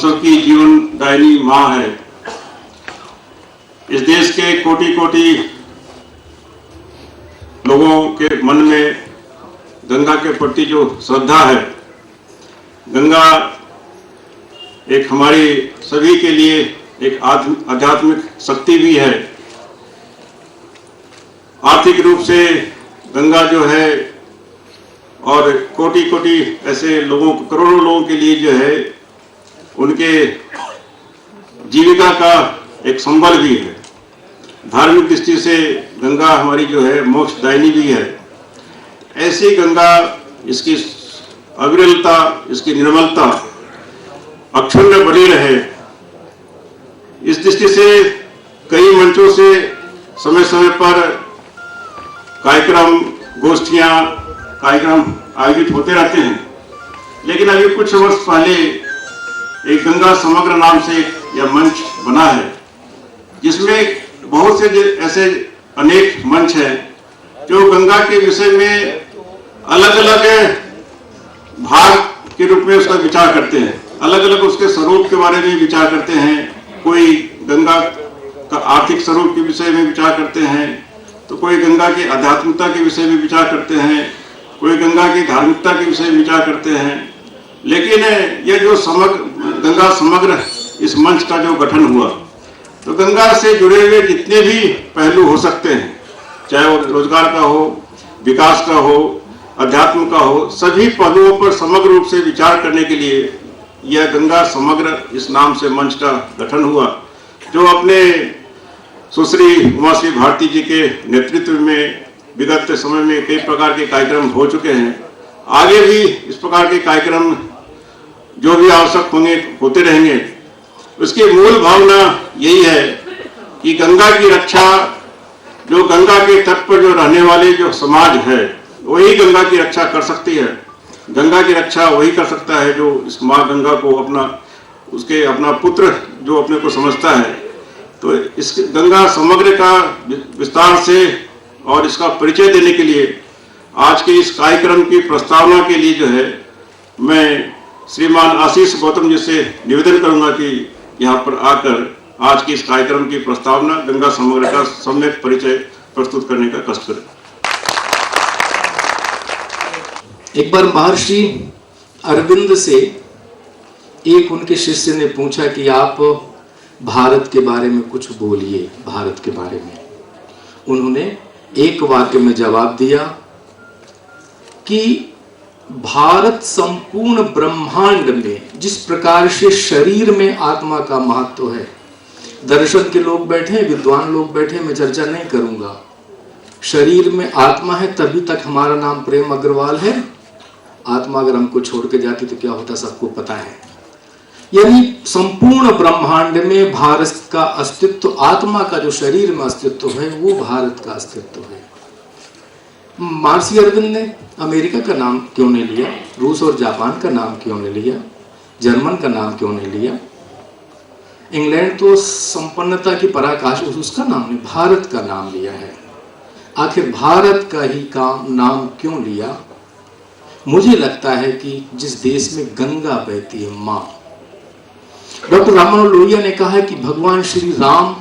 सबकी जीवनदायिनी माँ है। इस देश के कोटि कोटि लोगों के मन में गंगा के प्रति जो श्रद्धा है, गंगा एक हमारी सभी के लिए एक आध्यात्मिक शक्ति भी है। आर्थिक रूप से गंगा जो है और कोटि कोटि ऐसे लोगों, करोड़ों लोगों के लिए जो है उनके जीविका का एक संबल भी है। धार्मिक दृष्टि से गंगा हमारी जो है मोक्षदायिनी भी है। ऐसी गंगा, इसकी अविरलता, इसकी निर्मलता अक्षुण्ण बनी रहे, इस दृष्टि से कई मंचों से समय समय पर कार्यक्रम, गोष्ठियां, कार्यक्रम आयोजित होते रहते हैं। लेकिन अभी कुछ वर्ष पहले एक गंगा समग्र नाम से यह मंच बना है, जिसमें बहुत से ऐसे अनेक मंच हैं जो गंगा के विषय में अलग अलग भाग के रूप में उसका विचार करते हैं, अलग अलग उसके स्वरूप के बारे में विचार करते हैं। कोई गंगा का आर्थिक स्वरूप के विषय में विचार करते हैं, तो कोई गंगा की आध्यात्मिकता के विषय में विचार करते हैं, कोई गंगा की धार्मिकता के विषय में विचार करते हैं। लेकिन यह जो गंगा समग्र इस मंच का जो गठन हुआ, तो गंगा से जुड़े हुए जितने भी पहलू हो सकते हैं, चाहे वो रोजगार का हो, विकास का हो, अध्यात्म का हो, सभी पहलुओं पर समग्र रूप से विचार करने के लिए यह गंगा समग्र इस नाम से मंच का गठन हुआ, जो अपने सुश्री उमाश्री भारती जी के नेतृत्व में विगत समय में कई प्रकार के कार्यक्रम हो चुके हैं। आगे भी इस प्रकार के कार्यक्रम जो भी आवश्यक होंगे होते रहेंगे। उसकी मूल भावना यही है कि गंगा की रक्षा, जो गंगा के तट पर जो रहने वाले जो समाज है, वही गंगा की रक्षा कर सकती है। गंगा की रक्षा वही कर सकता है जो इस माँ गंगा को अपना पुत्र जो अपने को समझता है। तो इस गंगा समग्र का विस्तार से और इसका परिचय देने के लिए आज के इस कार्यक्रम की प्रस्तावना के लिए जो है मैं श्रीमान आशीष गौतम जी से निवेदन करूंगा कि यहाँ पर आकर आज की इस कार्यक्रम की प्रस्तावना गंगा समग्र का सम्यक परिचय प्रस्तुत करने का कष्ट करें। एक बार महर्षि अरविंद से एक उनके शिष्य ने पूछा कि आप भारत के बारे में कुछ बोलिए, भारत के बारे में। उन्होंने एक वाक्य में जवाब दिया कि भारत संपूर्ण ब्रह्मांड में जिस प्रकार से शरीर में आत्मा का महत्व है, दर्शन के लोग बैठे, विद्वान लोग बैठे, मैं चर्चा नहीं करूंगा। शरीर में आत्मा है तभी तक हमारा नाम प्रेम अग्रवाल है। आत्मा अगर हमको छोड़ के जाती तो क्या होता सबको पता है। यानी संपूर्ण ब्रह्मांड में भारत का अस्तित्व, आत्मा का जो शरीर में अस्तित्व है वो भारत का अस्तित्व है। महर्षि अरविंद ने अमेरिका का नाम क्यों नहीं लिया, रूस और जापान का नाम क्यों नहीं लिया, जर्मन का नाम क्यों नहीं लिया? इंग्लैंड तो संपन्नता की पराकाष्ठा, उसका नाम नहीं, भारत का नाम लिया है। आखिर भारत का ही नाम क्यों लिया? मुझे लगता है कि जिस देश में गंगा बहती है, माँ। डॉक्टर राममनोहर लोहिया ने कहा है कि भगवान श्री राम,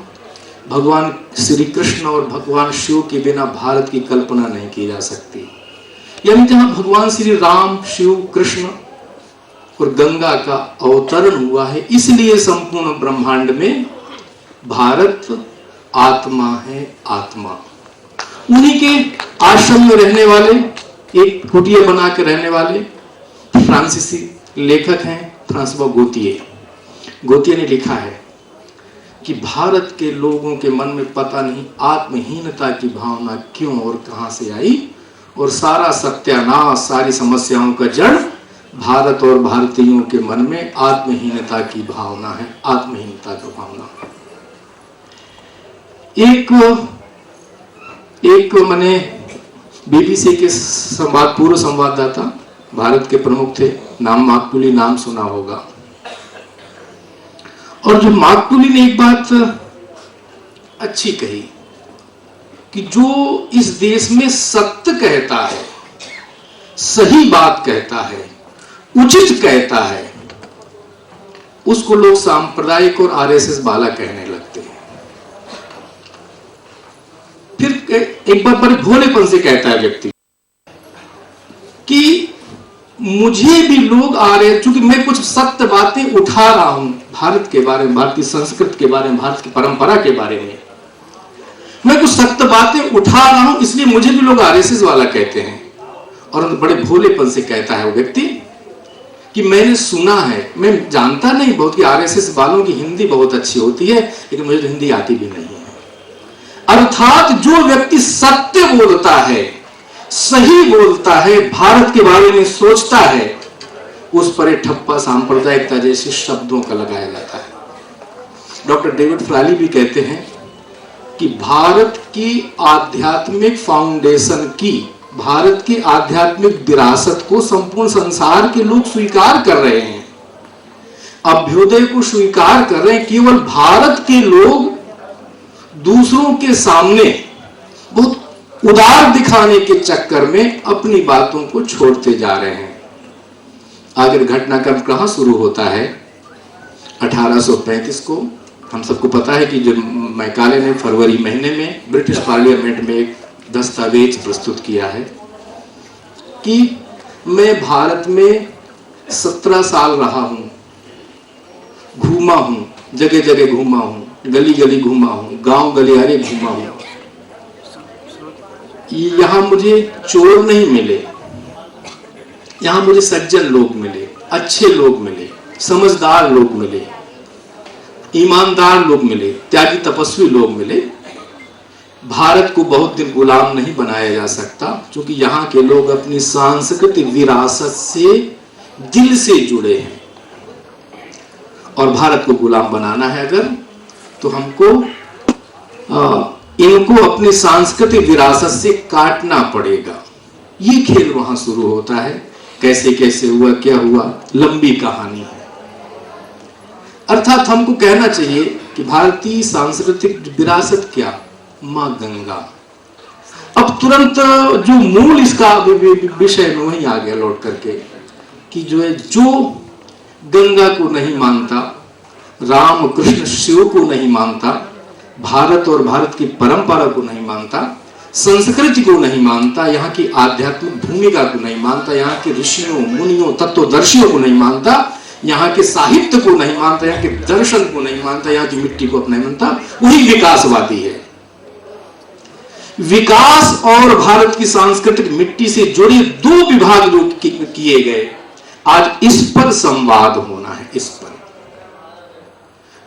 भगवान श्री कृष्ण और भगवान शिव के बिना भारत की कल्पना नहीं की जा सकती। यानी जहां भगवान श्री राम, शिव, कृष्ण और गंगा का अवतरण हुआ है, इसलिए संपूर्ण ब्रह्मांड में भारत आत्मा है, आत्मा। उन्हीं के आश्रम में रहने वाले, एक कुटिया बना के रहने वाले फ्रांसीसी लेखक हैं फ्रांसवा गोतिये। गोतिये ने लिखा है कि भारत के लोगों के मन में पता नहीं आत्महीनता की भावना क्यों और कहां से आई, और सारा सत्यानाश, सारी समस्याओं का जड़ भारत और भारतीयों के मन में आत्महीनता की भावना है, आत्महीनता की भावना। एक मैंने बीबीसी के पूर्व संवाददाता भारत के प्रमुख थे, नाम माकपुली, नाम सुना होगा। और जो माकपुली ने एक बात अच्छी कही कि जो इस देश में सत्य कहता है, सही बात कहता है, उचित कहता है, उसको लोग सांप्रदायिक और आरएसएस वाला कहने लगते हैं। फिर एक बार बड़े भोलेपन से कहता है व्यक्ति कि मुझे भी लोग आ रहे हैं, चूंकि मैं कुछ सत्य बातें उठा रहा हूं भारत के बारे में, भारत की संस्कृति के बारे में, भारत की परंपरा के बारे में, मैं कुछ सत्य बातें उठा रहा हूं, इसलिए मुझे भी लोग आरएसएस वाला कहते हैं। और बड़े भोलेपन से कहता है वो व्यक्ति कि मैंने सुना है, मैं जानता नहीं बहुत कि आरएसएस वालों की हिंदी बहुत अच्छी होती है, लेकिन मुझे तो हिंदी आती भी नहीं है। अर्थात जो व्यक्ति सत्य बोलता है, सही बोलता है, भारत के बारे में सोचता है, उस पर ठप्पा सांप्रदायिकता जैसे शब्दों का लगाया जाता है। डॉक्टर डेविड फ्राली भी कहते हैं कि भारत की आध्यात्मिक फाउंडेशन की, भारत की आध्यात्मिक विरासत को संपूर्ण संसार के लोग स्वीकार कर रहे हैं, अभ्युदय को स्वीकार कर रहे हैं। केवल भारत के लोग दूसरों के सामने बहुत उदार दिखाने के चक्कर में अपनी बातों को छोड़ते जा रहे हैं। आखिर घटनाक्रम कहां शुरू होता है? 1835 को हम सबको पता है कि जो मैकाले ने फरवरी महीने में ब्रिटिश पार्लियामेंट में एक दस्तावेज प्रस्तुत किया है कि मैं भारत में 17 साल रहा हूं, घूमा हूं, जगह जगह घूमा हूं, गली गली घूमा हूं, गांव गलियारे घूमा हूं, यहां मुझे चोर नहीं मिले, यहां मुझे सज्जन लोग मिले, अच्छे लोग मिले, समझदार लोग मिले, ईमानदार लोग मिले, त्यागी तपस्वी लोग मिले। भारत को बहुत दिन गुलाम नहीं बनाया जा सकता, क्योंकि यहाँ के लोग अपनी सांस्कृतिक विरासत से दिल से जुड़े हैं, और भारत को गुलाम बनाना है अगर, तो हमको इनको अपनी सांस्कृतिक विरासत से काटना पड़ेगा। ये खेल वहां शुरू होता है। कैसे कैसे हुआ, क्या हुआ, लंबी कहानी है। अर्थात हमको कहना चाहिए कि भारतीय सांस्कृतिक विरासत क्या? मां गंगा। अब तुरंत जो मूल इसका विषय में वही आ गया लौट करके कि जो है, जो गंगा को नहीं मानता, राम कृष्ण शिव को नहीं मानता, भारत और भारत की परंपरा को नहीं मानता, संस्कृति को नहीं मानता, यहाँ की आध्यात्मिक भूमिका को नहीं मानता, यहाँ के ऋषियों मुनियों तत्वदर्शियों को नहीं मानता, यहाँ के साहित्य को नहीं मानता, यहाँ के दर्शन को नहीं मानता, यहाँ की मिट्टी को नहीं मानता, वही विकासवादी है। विकास और भारत की सांस्कृतिक मिट्टी से जुड़े दो विभाग जो किए गए, आज इस पर संवाद होना है। इस पर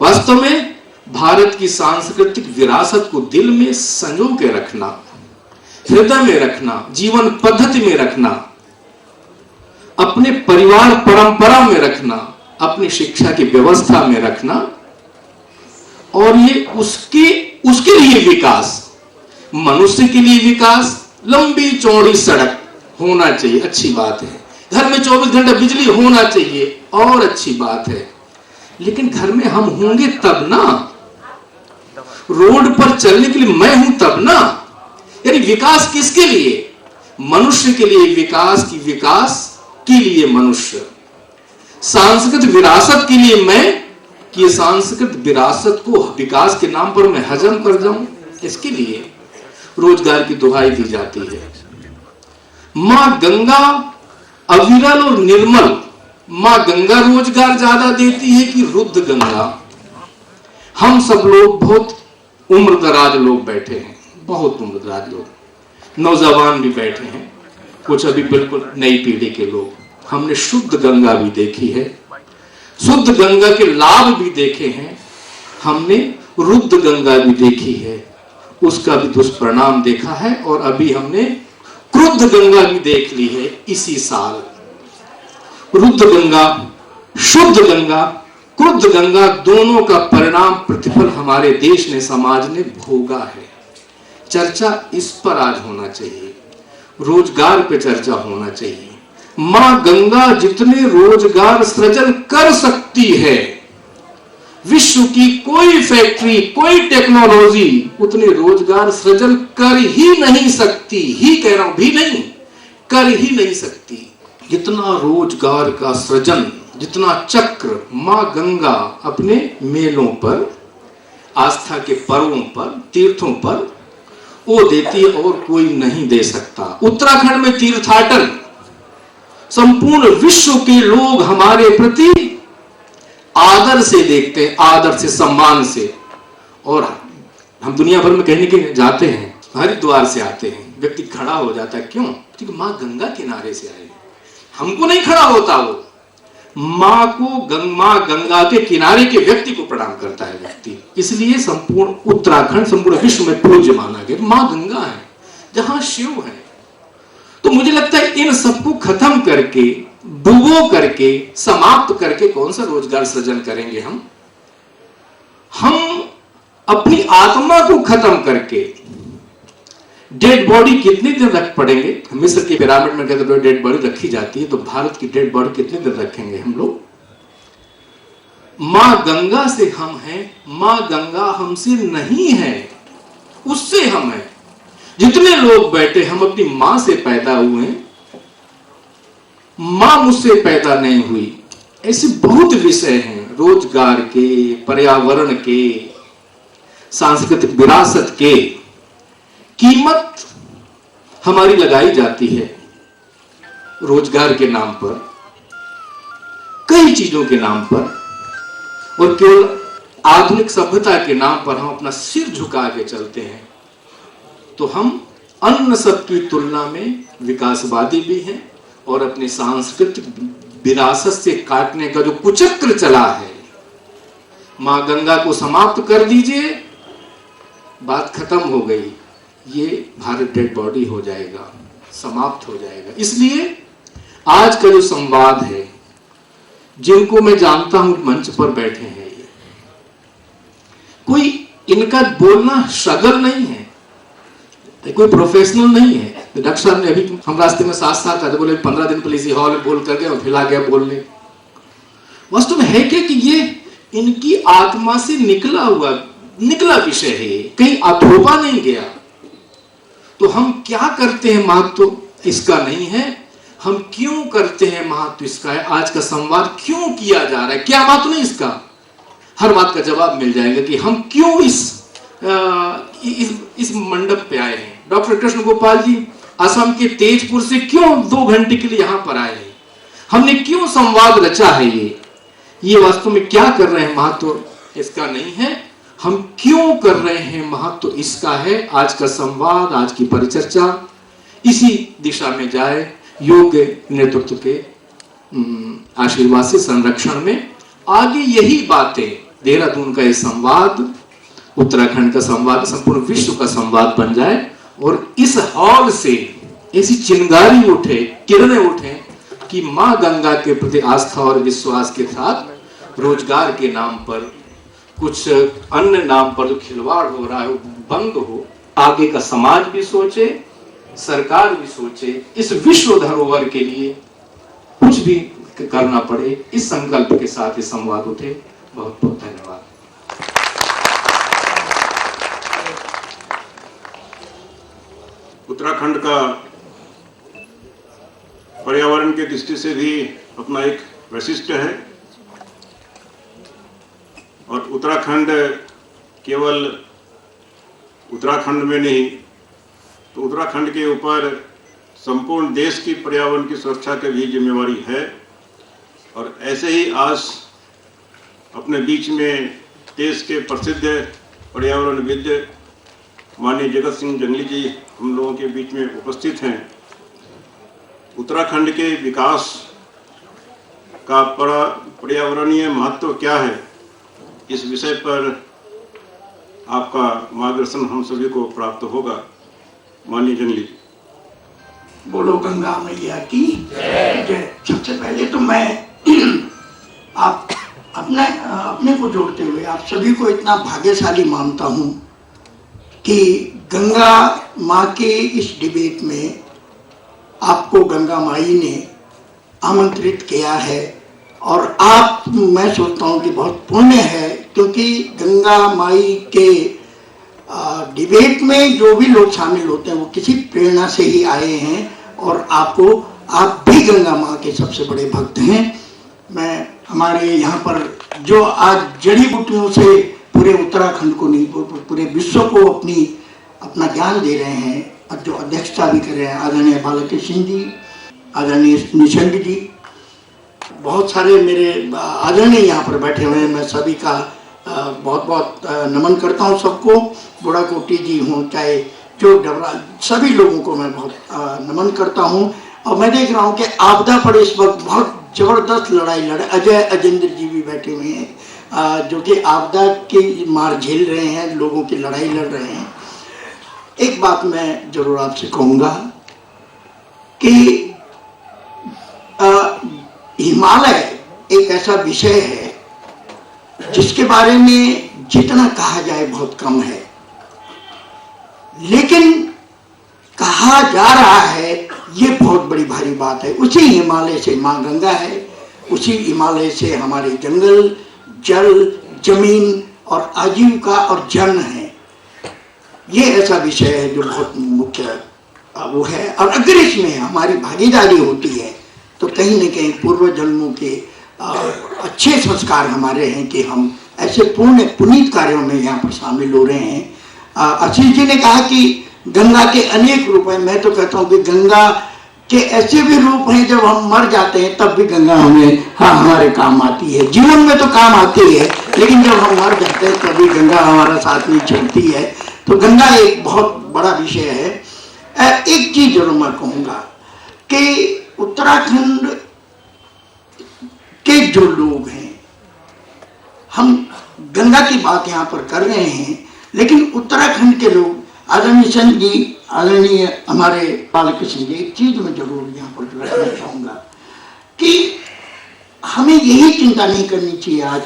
वास्तव में भारत की सांस्कृतिक विरासत को दिल में संजो के रखना, हृदय में रखना, जीवन पद्धति में रखना, अपने परिवार परंपरा में रखना, अपनी शिक्षा की व्यवस्था में रखना, और ये उसके लिए विकास, मनुष्य के लिए विकास, लंबी चौड़ी सड़क होना चाहिए, अच्छी बात है। घर में 24 घंटे बिजली होना चाहिए, और अच्छी बात है। लेकिन घर में हम होंगे तब ना, रोड पर चलने के लिए मैं हूं तब ना। यानी विकास किसके लिए? मनुष्य के लिए विकास, की विकास के लिए मनुष्य, सांस्कृतिक विरासत के लिए मैं, कि सांस्कृतिक विरासत को विकास के नाम पर मैं हजम कर जाऊं, इसके लिए रोजगार की दुहाई दी जाती है। मां गंगा अविरल और निर्मल, मां गंगा रोजगार ज्यादा देती है कि रुद्र गंगा? हम सब लोग बहुत उम्रदराज लोग बैठे हैं, बहुत उम्रदराज लोग, नौजवान भी बैठे हैं, कुछ अभी बिल्कुल नई पीढ़ी के लोग। हमने शुद्ध गंगा भी देखी है, शुद्ध गंगा के लाभ भी देखे हैं, हमने रुद्र गंगा भी देखी है, उसका भी दुष्परिणाम देखा है, और अभी हमने क्रुद्ध गंगा भी देख ली है इसी साल। रुद्र गंगा, शुद्ध गंगा, क्रुद्ध गंगा, दोनों का परिणाम, प्रतिफल हमारे देश ने, समाज ने भोगा है। चर्चा इस पर आज होना चाहिए, रोजगार पे चर्चा होना चाहिए। मां गंगा जितने रोजगार सृजन कर सकती है, विश्व की कोई फैक्ट्री, कोई टेक्नोलॉजी उतने रोजगार सृजन कर ही नहीं सकती, ही कह रहा हूं, भी नहीं, कर ही नहीं सकती। जितना रोजगार का सृजन, जितना चक्र मां गंगा अपने मेलों पर, आस्था के पर्वों पर, तीर्थों पर वो देती है और कोई नहीं दे सकता। उत्तराखंड में तीर्थाटन, संपूर्ण विश्व के लोग हमारे प्रति आदर से देखते हैं, आदर से, सम्मान से। और हम दुनिया भर में कहने के जाते हैं, हरिद्वार से आते हैं, व्यक्ति खड़ा हो जाता है, क्यों? क्योंकि मां गंगा किनारे से आए। हमको नहीं खड़ा होता, वो मां को, मां गंगा के किनारे के व्यक्ति को प्रणाम करता है व्यक्ति। इसलिए संपूर्ण उत्तराखंड संपूर्ण विश्व में पूज्य माना गया। मां गंगा है, जहां शिव है। तो मुझे लगता है इन सबको खत्म करके, डुबो करके, समाप्त करके कौन सा रोजगार सृजन करेंगे हम अपनी आत्मा को खत्म करके डेड बॉडी कितने दिन रख पड़ेंगे? मिस्र के पिरामिड में कहते डेड बॉडी रखी जाती है, तो भारत की डेड बॉडी कितने दिन रखेंगे हम लोग? मां गंगा से हम हैं, मां गंगा हमसे नहीं है, उससे हम हैं। जितने लोग बैठे, हम अपनी मां से पैदा हुए, मां मुझसे पैदा नहीं हुई। ऐसे बहुत विषय हैं, रोजगार के, पर्यावरण के, सांस्कृतिक विरासत के। कीमत हमारी लगाई जाती है रोजगार के नाम पर, कई चीजों के नाम पर, और केवल आधुनिक सभ्यता के नाम पर हम अपना सिर झुका के चलते हैं। तो हम अन्य सब की तुलना में विकासवादी भी हैं, और अपनी सांस्कृतिक विरासत से काटने का जो कुचक्र चला है, मां गंगा को समाप्त कर दीजिए, बात खत्म हो गई। ये भारत डेड बॉडी हो जाएगा, समाप्त हो जाएगा। इसलिए आज का जो संवाद है, जिनको मैं जानता हूं मंच पर बैठे हैं, ये कोई इनका बोलना शगल नहीं है, कोई प्रोफेशनल नहीं है। डॉक्टर साहब ने अभी, हम रास्ते में साथ साथ आते, बोले 15 दिन पुलिस हॉल में बोल कर गए और फिर आ गया बोलने। वास्तव में है क्या कि ये इनकी आत्मा से निकला विषय है, कहीं अथोपा नहीं गया। तो हम क्या करते हैं महत्व इसका नहीं है, हम क्यों करते हैं महत्व इसका है। आज का संवाद क्यों किया जा रहा है, क्या महत्व नहीं इसका, हर बात का जवाब मिल जाएगा कि हम क्यों इस मंडप पे आए हैं। डॉक्टर कृष्ण गोपाल जी असम के तेजपुर से क्यों 2 घंटे के लिए यहां पर आए हैं, हमने क्यों संवाद रचा है, ये वास्तव में क्या कर रहे हैं महत्व इसका नहीं है, हम क्यों कर रहे हैं महत्व इसका है। आज का संवाद, आज की परिचर्चा इसी दिशा में जाए, योग्य नेतृत्व के आशीर्वाद से, संरक्षण में आगे यही बातें, देहरादून का ये संवाद, उत्तराखंड का संवाद, संपूर्ण विश्व का संवाद बन जाए, और इस हॉल से ऐसी चिंगारी उठे, किरणें उठे कि मां गंगा के प्रति आस्था और विश्वास के साथ रोजगार के नाम पर, कुछ अन्य नाम पर जो खिलवाड़ हो रहा है वो बंद हो। आगे का समाज भी सोचे, सरकार भी सोचे, इस विश्व धरोहर के लिए कुछ भी करना पड़े, इस संकल्प के साथ ये संवाद उठे। बहुत बहुत धन्यवाद। उत्तराखंड का पर्यावरण की दृष्टि से भी अपना एक वैशिष्ट्य है, और उत्तराखंड केवल उत्तराखंड में नहीं, तो उत्तराखंड के ऊपर संपूर्ण देश की पर्यावरण की सुरक्षा की भी जिम्मेवारी है। और ऐसे ही आज अपने बीच में देश के प्रसिद्ध पर्यावरणविद माननीय जगत सिंह जंगली जी हम लोगों के बीच में उपस्थित हैं। उत्तराखंड के विकास का पर्यावरणीय महत्व क्या है, इस विषय पर आपका मार्गदर्शन हम सभी को प्राप्त होगा। माननीय जंगली जी। बोलो गंगा मैया की जय। सबसे पहले तो मैं आप अपने को जोड़ते हुए आप सभी को इतना भाग्यशाली मानता हूँ कि गंगा माँ के इस डिबेट में आपको गंगा माई ने आमंत्रित किया है, और आप, मैं सोचता हूँ कि बहुत पुण्य है, क्योंकि गंगा माई के डिबेट में जो भी लोग शामिल होते हैं वो किसी प्रेरणा से ही आए हैं, और आप भी गंगा माँ के सबसे बड़े भक्त हैं। मैं हमारे यहाँ पर जो आज जड़ी बूटियों से पूरे उत्तराखंड को नहीं पूरे विश्व को अपना ज्ञान दे रहे हैं और जो अध्यक्षता भी कर रहे हैं आदरणीय बालकृष्ण जी, आदरणीय निशंक जी, बहुत सारे मेरे आदरणीय यहाँ पर बैठे हुए हैं। मैं सभी का बहुत बहुत नमन करता हूँ सबको। बुढ़ाकोटी जी हों चाहे जो डबरा, सभी लोगों को मैं बहुत नमन करता हूँ। और मैं देख रहा हूँ कि आपदा पर इस वक्त बहुत जबरदस्त लड़ाई लड़े। अजय अजेंद्र जी भी बैठे हुए हैं जो कि आपदा की मार झेल रहे हैं, लोगों की लड़ाई लड़ रहे हैं। एक बात मैं जरूर आपसे कहूँगा कि हिमालय एक ऐसा विषय है जिसके बारे में जितना कहा जाए बहुत कम है, लेकिन कहा जा रहा है ये बहुत बड़ी भारी बात है। उसी हिमालय से माँ गंगा है, उसी हिमालय से हमारे जंगल, जल, जमीन और आजीविका और जन है। ये ऐसा विषय है जो बहुत मुख्य वो है। और अगर इसमें हमारी भागीदारी होती है तो कहीं न कहीं पूर्व जन्मों के अच्छे संस्कार हमारे हैं कि हम ऐसे पुनीत कार्यों में यहाँ पर शामिल हो रहे हैं। आशीष जी ने कहा कि गंगा के अनेक रूप हैं। मैं तो कहता हूँ कि गंगा के ऐसे भी रूप हैं जब हम मर जाते हैं तब भी गंगा हमें हमारे काम आती है। जीवन में तो काम आती है, लेकिन जब हम मर जाते हैं तभी गंगा हमारा साथ नहीं छोड़ती है। तो गंगा एक बहुत बड़ा विषय है। एक चीज जरूर मैं कहूँगा कि उत्तराखंड के जो लोग हैं, हम गंगा की बात यहाँ पर कर रहे हैं, लेकिन उत्तराखंड के लोग, आदरणीय चंद जी, आदरणीय हमारे बालकृष्ण जी, एक चीज मैं जरूर यहाँ पर रखना चाहूँगा कि हमें यही चिंता नहीं करनी चाहिए आज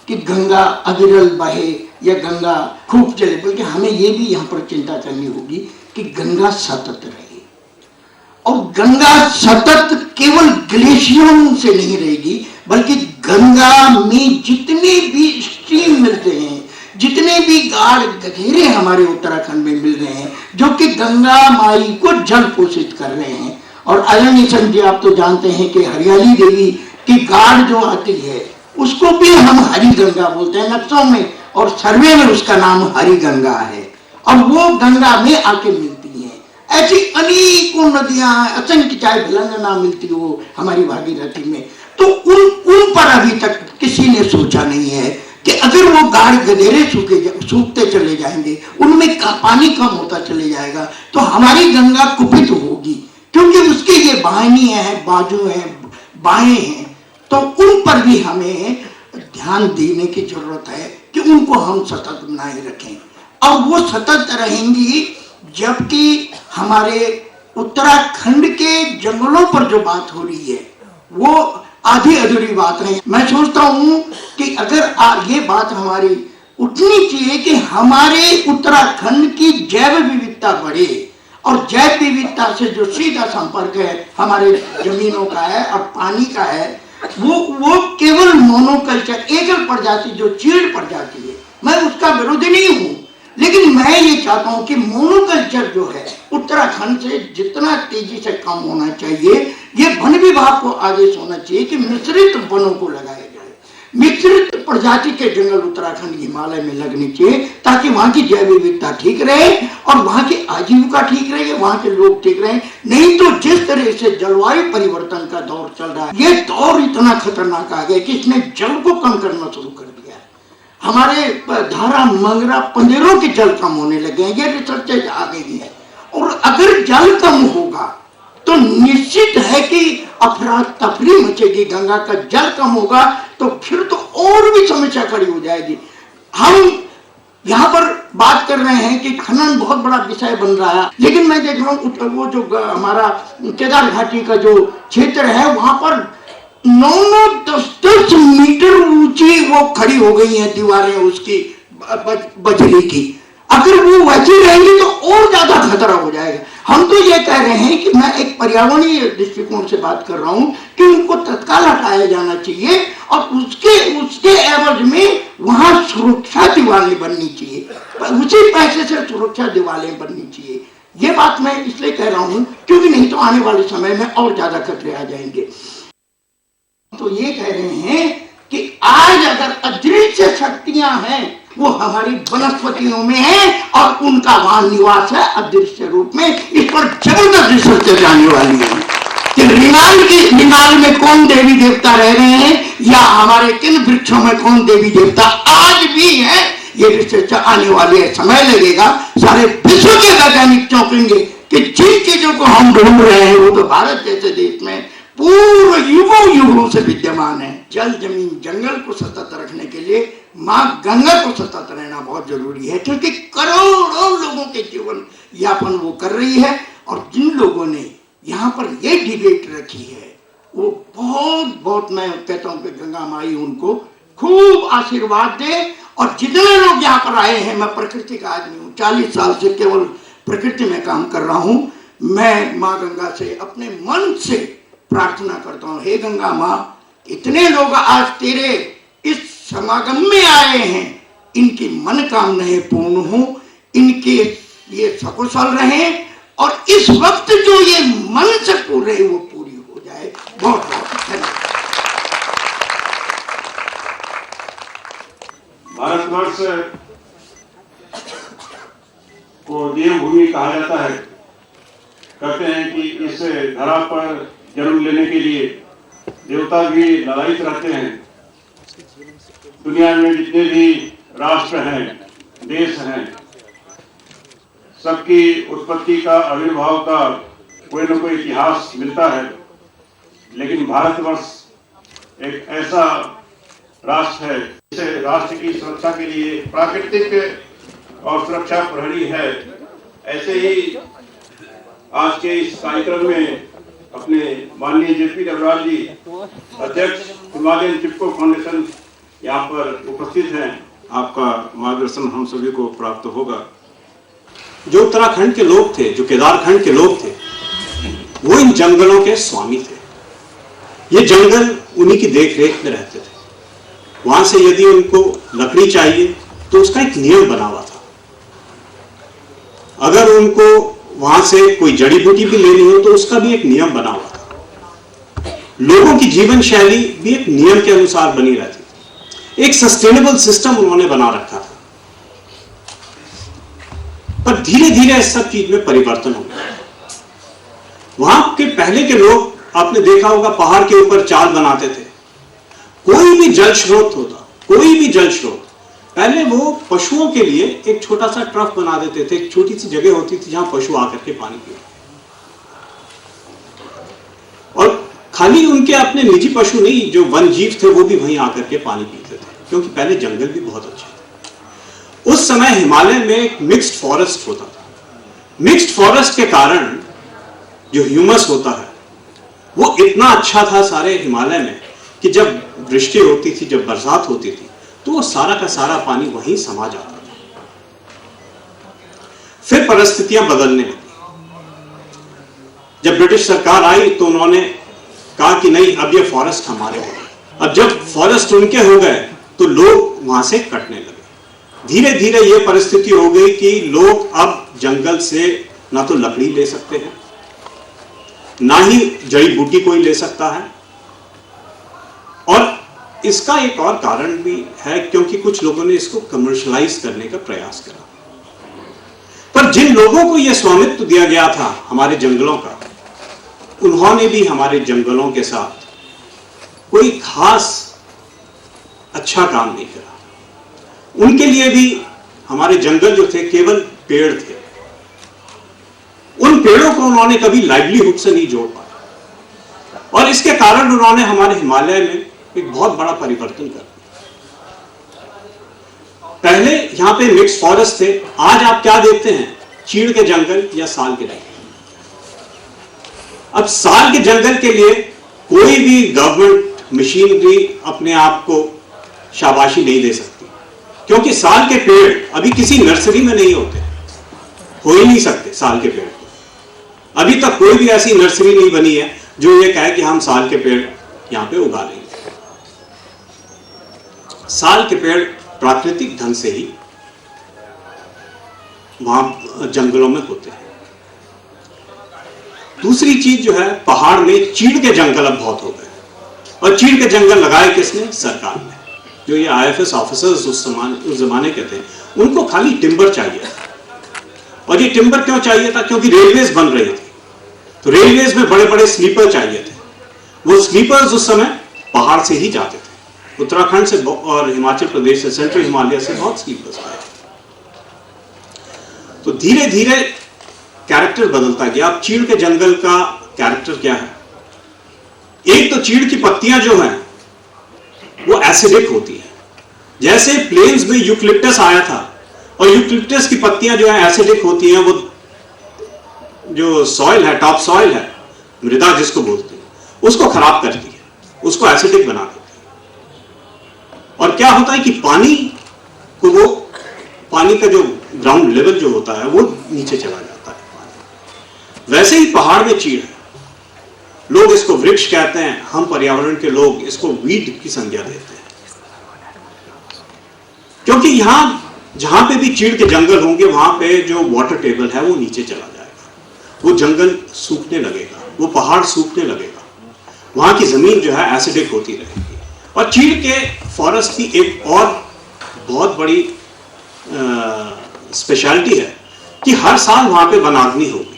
कि गंगा अविरल बहे या गंगा खूब चले, बल्कि हमें ये भी यहाँ पर चिंता करनी होगी कि गंगा सतत रहे। और गंगा सतत केवल ग्लेशियरों से नहीं रहेगी, बल्कि गंगा में जितने भी स्ट्रीम मिलते हैं, जितने भी गाढ़ गधेरे हमारे उत्तराखंड में मिल रहे हैं, जो कि गंगा माई को जल पोषित कर रहे हैं। और आदरणीय चंद जी, आप तो जानते हैं कि हरियाली देवी की गाढ़ जो आती है उसको भी हम हरी गंगा बोलते हैं नक्शों में, और सर्वे में उसका नाम हरी गंगा है। और वो गंगा में आके मिलती है। ऐसी अनेकों नदियां, असंख्य चाहे भिलंगना मिलती हो हमारी भागीरथी में, तो उन पर अभी तक किसी ने सोचा नहीं है कि अगर वो गाढ़ गधेरे सूखते चले जाएंगे, उनमें पानी कम होता चले जाएगा, तो हमारी गंगा कुपित होगी, क्योंकि उसके ये बाहिनी है, बाजू है, बाएं हैं। तो उन पर भी हमें ध्यान देने की जरूरत है कि उनको हम सतत बनाए रखें। और वो सतत रहेंगी जबकि हमारे उत्तराखंड के जंगलों पर जो बात हो रही है वो आधी अधूरी बात है। मैं सोचता हूँ कि अगर ये बात हमारी उठनी चाहिए कि हमारे उत्तराखंड की जैव विविधता बढ़े, और जैव विविधता से जो सीधा संपर्क है हमारे जमीनों का है और पानी का है, वो केवल मोनोकल्चर, एकल प्रजाति जो चीड़ प्रजाति है, मैं उसका विरोधी नहीं हूँ, लेकिन मैं ये चाहता हूँ कि मोनोकल्चर जो है उत्तराखंड से जितना तेजी से कम होना चाहिए। ये वन विभाग को आदेश होना चाहिए कि मिश्रित वनों को लगाया जाए, मिश्रित प्रजाति के जंगल उत्तराखंड हिमालय में लगने चाहिए, ताकि वहाँ की जैव विविधता ठीक रहे और वहाँ की आजीविका ठीक रहे, वहाँ के लोग ठीक रहे। नहीं तो जिस तरह से जलवायु परिवर्तन का दौर चल रहा है, ये दौर इतना खतरनाक आ गया कि इसने जल को कम करना शुरू कर दिया। हमारे धारा, मंगरा, पंदेरों के जल कम होने लगे हैं, ये रिसर्च आ गई है। और अगर जल कम होगा तो निश्चित है कि अफरा तफरी मचेगी, गंगा का जल कम होगा तो फिर तो और भी समस्या खड़ी हो जाएगी। हम यहाँ पर बात कर रहे हैं कि खनन बहुत बड़ा विषय बन रहा है, लेकिन मैं देख रहा हूँ वो जो हमारा केदार घाटी का जो क्षेत्र है, वहां पर 9-10 मीटर ऊंची वो खड़ी हो गई हैं दीवारें उसकी बजरी की। अगर वो वैसी रहेंगी तो और ज्यादा खतरा हो जाएगा। हम तो ये कह रहे हैं कि मैं एक पर्यावरणीय दृष्टिकोण से बात कर रहा हूं कि उनको तत्काल हटाया जाना चाहिए, और उसके एवज में वहां सुरक्षा दीवारें बननी चाहिए, उसी पैसे से सुरक्षा दीवारें बननी चाहिए। ये बात मैं इसलिए कह रहा हूं क्योंकि नहीं तो आने वाले समय में और ज्यादा खतरे आ जाएंगे। तो तो ये कह रहे हैं कि आज अगर अदृश्य शक्तियां हैं वो हमारी वनस्पतियों में है और उनका वहां निवास है अदृश्य रूप में। इस पर जबरदस्त रिसर्च जाने वाली है कि रिंगाल में कौन देवी देवता रह रहे हैं या हमारे किन वृक्षों में कौन देवी देवता आज भी है। ये रिसर्च आने वाली है, समय लगेगा। सारे विश्व के वैज्ञानिक चौंकेंगे कि जिन चीजों को हम ढूंढ रहे हैं वो तो भारत जैसे देश में पूर्व युगों से विद्यमान है। जल जमीन जंगल को सतत रखने के लिए माँ गंगा को सतत रहना बहुत जरूरी है, क्योंकि करोड़ों लोगों के जीवन यापन वो कर रही है। और जिन लोगों ने यहाँ पर ये डिबेट रखी है वो बहुत मैं कहता हूँ कि गंगा माई उनको खूब आशीर्वाद दे। और जितने लोग यहाँ पर आए हैं, मैं प्रकृति का आदमी हूँ, 40 साल से केवल प्रकृति में काम कर रहा हूँ। मैं माँ गंगा से अपने मन से प्रार्थना करता हूँ, हे गंगा माँ, इतने लोग आज तेरे इस समागम में आए हैं, इनकी मनोकामनाएं पूर्ण हो, इनके ये सकुशल रहे और इस वक्त जो ये मन से पूर्ण है वो पूरी हो जाए। बहुत धन्यवाद। भारतवर्ष को देवभूमि कहा जाता है। कहते हैं कि इस धरा पर जन्म लेने के लिए देवता भी ललायित रहते हैं। दुनिया में जितने भी राष्ट्र हैं, देश हैं, सबकी उत्पत्ति का, आविर्भाव का कोई न कोई इतिहास मिलता है। लेकिन भारतवर्ष एक ऐसा राष्ट्र है, इस राष्ट्र की सुरक्षा के लिए प्राकृतिक और सुरक्षा प्रहरी है। ऐसे ही आज के इस कार्यक्रम में अपने माननीय जेपी देवराज जी, अध्यक्ष हिमालयन चिपको फाउंडेशन, यहाँ पर उपस्थित हैं। आपका मार्गदर्शन हम सभी को प्राप्त होगा। जो उत्तराखंड के लोग थे, जो केदारखंड के लोग थे, वो इन जंगलों के स्वामी थे। ये जंगल उन्हीं की देखरेख में रहते थे। वहां से यदि उनको लकड़ी चाहिए तो उसका एक नियम बना हुआ था। अगर उनको वहां से कोई जड़ी बूटी भी लेनी हो तो उसका भी एक नियम बना हुआ था। लोगों की जीवन शैली भी एक नियम के अनुसार बनी रहती थी। एक सस्टेनेबल सिस्टम उन्होंने बना रखा था। पर धीरे धीरे इस सब चीज में परिवर्तन हो गया। वहां के पहले के लोग, आपने देखा होगा, पहाड़ के ऊपर चाल बनाते थे। कोई भी जल स्रोत होता, कोई भी जल स्रोत, पहले वो पशुओं के लिए एक छोटा सा ट्रफ बना देते थे। एक छोटी सी जगह होती थी जहां पशु आकर के पानी पीते। और खाली उनके अपने निजी पशु नहीं, जो वन जीव थे वो भी वहीं आकर के पानी पीते थे, क्योंकि पहले जंगल भी बहुत अच्छे थे। उस समय हिमालय में एक मिक्स्ड फॉरेस्ट होता था। मिक्स्ड फॉरेस्ट के कारण जो ह्यूमस होता है वो इतना अच्छा था सारे हिमालय में कि जब वृष्टि होती थी, जब बरसात होती थी, तो वो सारा का सारा पानी वहीं समा जाता था। फिर परिस्थितियां बदलने लगी। जब ब्रिटिश सरकार आई तो उन्होंने कहा कि नहीं, अब ये फॉरेस्ट हमारे हो गए। अब जब फॉरेस्ट उनके हो गए तो लोग वहां से कटने लगे। धीरे धीरे ये परिस्थिति हो गई कि लोग अब जंगल से ना तो लकड़ी ले सकते हैं, ना ही जड़ी बूटी कोई ले सकता है। और इसका एक और कारण भी है, क्योंकि कुछ लोगों ने इसको कमर्शियलाइज करने का प्रयास करा। पर जिन लोगों को यह स्वामित्व दिया गया था हमारे जंगलों का, उन्होंने भी हमारे जंगलों के साथ कोई खास अच्छा काम नहीं करा। उनके लिए भी हमारे जंगल जो थे केवल पेड़ थे। उन पेड़ों को उन्होंने कभी लाइवलीहुड से नहीं जोड़ पाया, और इसके कारण उन्होंने हमारे हिमालय में एक बहुत बड़ा परिवर्तन कर दिया। पहले यहां पे मिक्स फॉरेस्ट थे, आज आप क्या देखते हैं? चीड़ के जंगल या साल के जंगल। अब साल के जंगल के लिए कोई भी गवर्नमेंट मशीनरी अपने आप को शाबाशी नहीं दे सकती, क्योंकि साल के पेड़ अभी किसी नर्सरी में नहीं होते, हो ही नहीं सकते। साल के पेड़ अभी तक कोई भी ऐसी नर्सरी नहीं बनी है जो ये कहे कि हम साल के पेड़ यहां पे उगा लेंगे। साल के पेड़ प्राकृतिक ढंग से ही वहां जंगलों में होते हैं। दूसरी चीज जो है, पहाड़ में चीड़ के जंगल अब बहुत हो गए, और और चीड़ के जंगल लगाए किसने? सरकार ने। जो ये IFS ऑफिसर्स उस जमाने के थे, उनको खाली टिम्बर चाहिए था। और ये टिम्बर क्यों चाहिए था? क्योंकि रेलवेज बन रही थी, तो रेलवेज में बड़े बड़े स्लीपर चाहिए थे। वो स्लीपर्स उस समय पहाड़ से ही जाते थे, उत्तराखंड से और हिमाचल प्रदेश से, सेंट्रल हिमालय से बहुत स्लीपर्स आए। तो धीरे धीरे कैरेक्टर बदलता गया। अब चीड़ के जंगल का कैरेक्टर क्या है? एक तो चीड़ की पत्तियां जो हैं वो एसिडिक होती है। जैसे प्लेन्स में यूकलिप्टस आया था, और यूकलिप्टस की पत्तियां जो है एसिडिक होती हैं, वो जो सॉइल है, टॉप सॉइल है, मृदा जिसको बोलते हैं, उसको खराब करती है, उसको एसिडिक बना देती है। और क्या होता है कि पानी का जो ग्राउंड लेवल जो होता है वो नीचे चला जाता है। वैसे ही पहाड़ में चीड़ है। लोग इसको वृक्ष कहते हैं, हम पर्यावरण के लोग इसको वीड की संज्ञा देते हैं, क्योंकि यहां जहां पे भी चीड़ के जंगल होंगे वहां पे जो वाटर टेबल है वो नीचे चला जाएगा, वो जंगल सूखने लगेगा, वो पहाड़ सूखने लगेगा, वहां की जमीन जो है एसिडिक होती रहेगी। और चीड़ के फॉरेस्ट की एक और बहुत बड़ी स्पेशलिटी है कि हर साल वहां पे वनाग्नि होगी।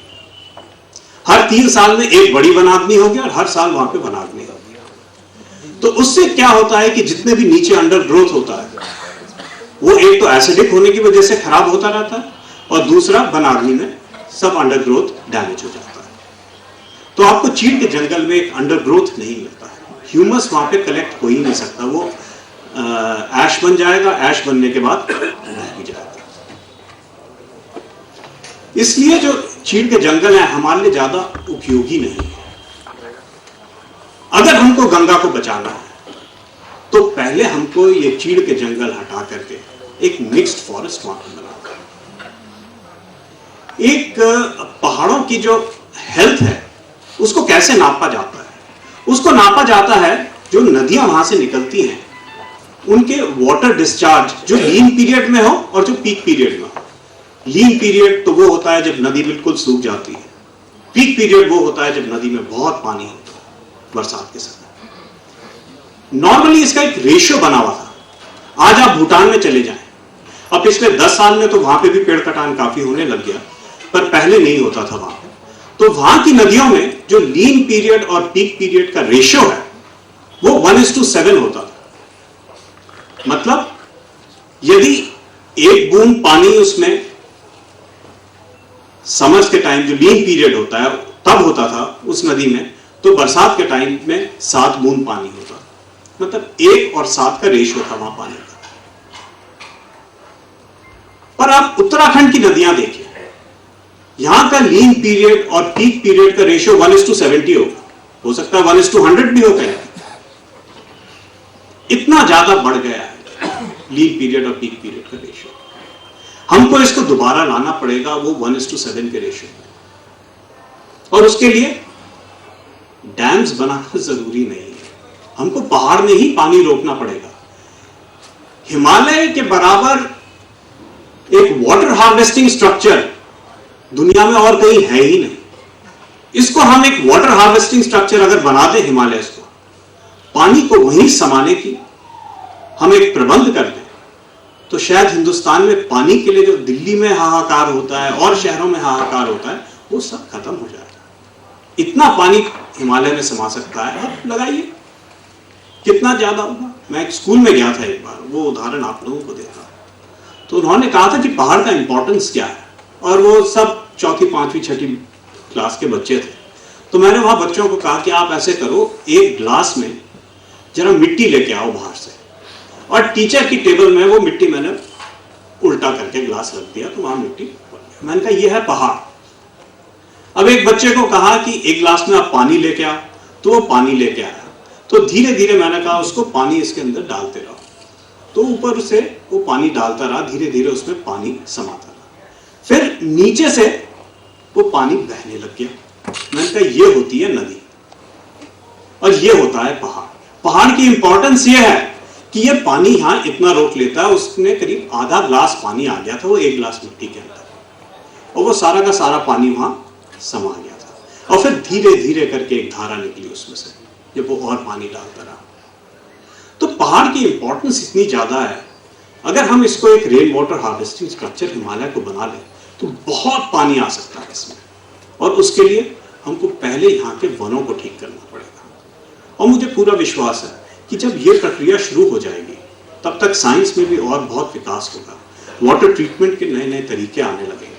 हर 3 साल में एक बड़ी वनाग्नि होगी और हर साल वहां पे वनाग्नि होगी। तो उससे क्या होता है कि जितने भी नीचे अंडर ग्रोथ होता है वो एक तो एसिडिक होने की वजह से खराब होता रहता है, और दूसरा वनाग्नि में सब अंडर ग्रोथ डैमेज हो जाता है। तो आपको चीड़ के जंगल में एक अंडर ग्रोथ नहीं मिलता है, ह्यूमस वहां पे कलेक्ट हो ही नहीं सकता, वो ऐश बन जाएगा, ऐश बनने के बाद रह भी जाएगा। इसलिए जो चीड़ के जंगल है हमारे लिए ज्यादा उपयोगी नहीं है। अगर हमको गंगा को बचाना है तो पहले हमको ये चीड़ के जंगल हटा करके एक मिक्स्ड फॉरेस्ट वहां पर बनाना है। एक पहाड़ों की जो हेल्थ है उसको कैसे नापा जाता है? उसको नापा जाता है जो नदियां वहां से निकलती हैं उनके वाटर डिस्चार्ज, जो लीन पीरियड में हो और जो पीक पीरियड में हो। लीन पीरियड तो वो होता है जब नदी बिल्कुल सूख जाती है, पीक पीरियड वो होता है जब नदी में बहुत पानी होता है बरसात के समय। नॉर्मली इसका एक रेशियो बना हुआ था। आज आप भूटान में चले जाएं, अब पिछले 10 साल में तो वहां पे भी पेड़ कटान काफी होने लग गया, पर पहले नहीं होता था वहां पे। तो वहां की नदियों में जो लीन पीरियड और पीक पीरियड का रेशियो है वो 1:7 होता था। मतलब यदि एक बूंद पानी उसमें समर्स के टाइम जो लीन पीरियड होता है तब होता था उस नदी में, तो बरसात के टाइम में 7 बूंद पानी होता था। मतलब 1 और 7 का रेशियो था वहां पानी का। पर आप उत्तराखंड की नदियां देखिए, यहां का लीन पीरियड और पीक पीरियड का रेशियो 1:70 होगा, हो सकता है 1:100 भी होगा। इतना ज्यादा बढ़ गया है लीन पीरियड और पीक पीरियड का रेशियो। हमको इसको दोबारा लाना पड़ेगा वो 1:7 के रेशियो में, और उसके लिए डैम्स बनाना जरूरी नहीं है, हमको पहाड़ में ही पानी रोकना पड़ेगा। हिमालय के बराबर एक वाटर हार्वेस्टिंग स्ट्रक्चर दुनिया में और कहीं है ही नहीं। इसको हम एक वाटर हार्वेस्टिंग स्ट्रक्चर अगर बना दें हिमालय को, पानी को वहीं समाने की हम एक प्रबंध कर दें, तो शायद हिंदुस्तान में पानी के लिए जो दिल्ली में हाहाकार होता है और शहरों में हाहाकार होता है वो सब खत्म हो जाएगा। इतना पानी हिमालय में समा सकता है। आप लगाइए कितना ज्यादा होगा। मैं एक स्कूल में गया था एक बार, वो उदाहरण आप लोगों को देता, तो उन्होंने कहा था कि पहाड़ का इंपॉर्टेंस क्या है, और वो सब 4वीं 5वीं 6ठी क्लास के बच्चे थे। तो मैंने वहां बच्चों को कहा कि आप ऐसे करो, एक ग्लास में जरा मिट्टी लेके आओ बाहर से, और टीचर की टेबल में वो मिट्टी मैंने उल्टा करके ग्लास रख दिया, तो वहां मिट्टी पड़ गया। मैंने कहा यह है पहाड़। अब एक बच्चे को कहा कि एक ग्लास में आप पानी लेके आओ, तो वो पानी लेके आया। तो धीरे धीरे मैंने कहा उसको पानी इसके अंदर डालते रहो, तो ऊपर से वो पानी डालता रहा, धीरे धीरे उसमें पानी समाता रहा, फिर नीचे से वो पानी बहने लग गया। मैंने कहा ये होती है नदी और ये होता है पहाड़। पहाड़ की इंपॉर्टेंस ये है कि ये पानी यहां इतना रोक लेता है। उसने करीब आधा ग्लास पानी आ गया था वो एक ग्लास मिट्टी के अंदर, और वो सारा का सारा पानी वहां समा गया था, और फिर धीरे धीरे करके एक धारा निकली उसमें से। जब वो और पानी डालता रहा। तो पहाड़ की इंपॉर्टेंस इतनी ज्यादा है, अगर हम इसको एक rain water harvesting structure Himalaya को बना लें तो बहुत पानी आ सकता है इसमें, और उसके लिए हमको पहले यहाँ के वनों को ठीक करना पड़ेगा। और मुझे पूरा विश्वास है कि जब ये प्रक्रिया शुरू हो जाएगी तब तक साइंस में भी और बहुत विकास होगा, वाटर ट्रीटमेंट के नए नए तरीके आने लगेंगे।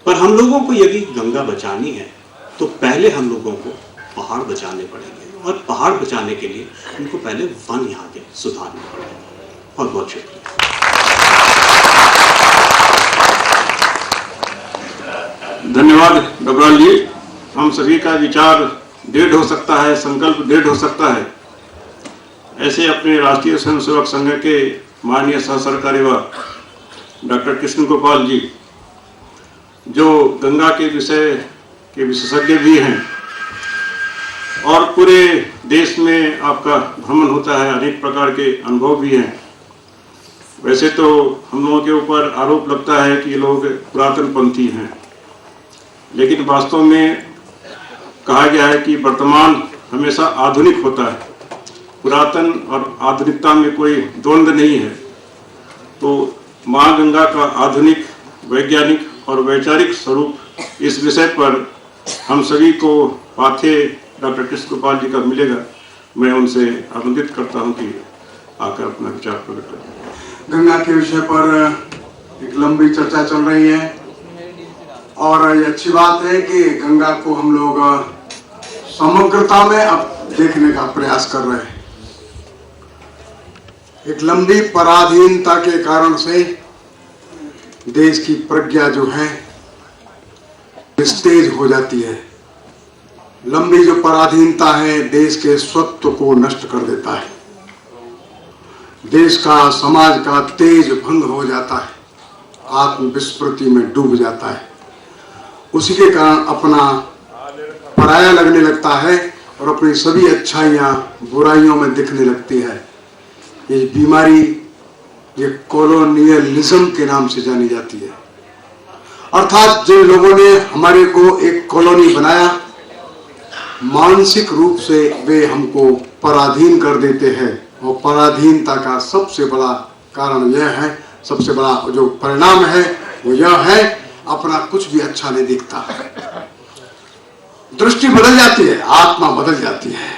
पर हम लोगों को यदि गंगा बचानी है तो पहले हम लोगों को पहाड़ बचाने पड़ेंगे, और पहाड़ बचाने के लिए उनको पहले वन यहाँ के सुधारने पड़ेंगे। बहुत बहुत शुक्रिया। धन्यवाद डॉक्टर जी। हम सभी का विचार दृढ़ हो सकता है, संकल्प दृढ़ हो सकता है। ऐसे अपने राष्ट्रीय स्वयंसेवक संघ के माननीय सह सरकार्यवाह डॉक्टर कृष्ण गोपाल जी, जो गंगा के विषय के विशेषज्ञ भी हैं, और पूरे देश में आपका भ्रमण होता है, अनेक प्रकार के अनुभव भी हैं। वैसे तो हम लोगों के ऊपर आरोप लगता है कि ये लोग पुरातन पंथी हैं, लेकिन वास्तव में कहा गया है कि वर्तमान हमेशा आधुनिक होता है, पुरातन और आधुनिकता में कोई द्वंद्व नहीं है। तो माँ गंगा का आधुनिक, वैज्ञानिक और वैचारिक स्वरूप इस विषय पर हम सभी को पाथे डॉक्टर कृष्ण गोपाल जी का मिलेगा। मैं उनसे आमंत्रित करता हूं कि आकर अपना विचार प्रकट करें। गंगा के विषय पर एक लंबी चर्चा चल रही है, और ये अच्छी बात है कि गंगा को हम लोग समग्रता में अब देखने का प्रयास कर रहे हैं। एक लंबी पराधीनता के कारण से देश की प्रज्ञा जो है तेज हो जाती है। लंबी जो पराधीनता है देश के स्वत्व को नष्ट कर देता है, देश का, समाज का तेज भंग हो जाता है, आत्मविस्मृति में डूब जाता है। उसी के कारण अपना पराया लगने लगता है और अपनी सभी अच्छाइयाँ बुराइयों में दिखने लगती है। ये बीमारी ये कॉलोनियलिज्म के नाम से जानी जाती है। अर्थात जिन लोगों ने हमारे को एक कॉलोनी बनाया, मानसिक रूप से वे हमको पराधीन कर देते हैं, और पराधीनता का सबसे बड़ा कारण यह है, सबसे बड़ा जो परिणाम है वो यह है, अपना कुछ भी अच्छा नहीं दिखता। दृष्टि बदल जाती है, आत्मा बदल जाती है।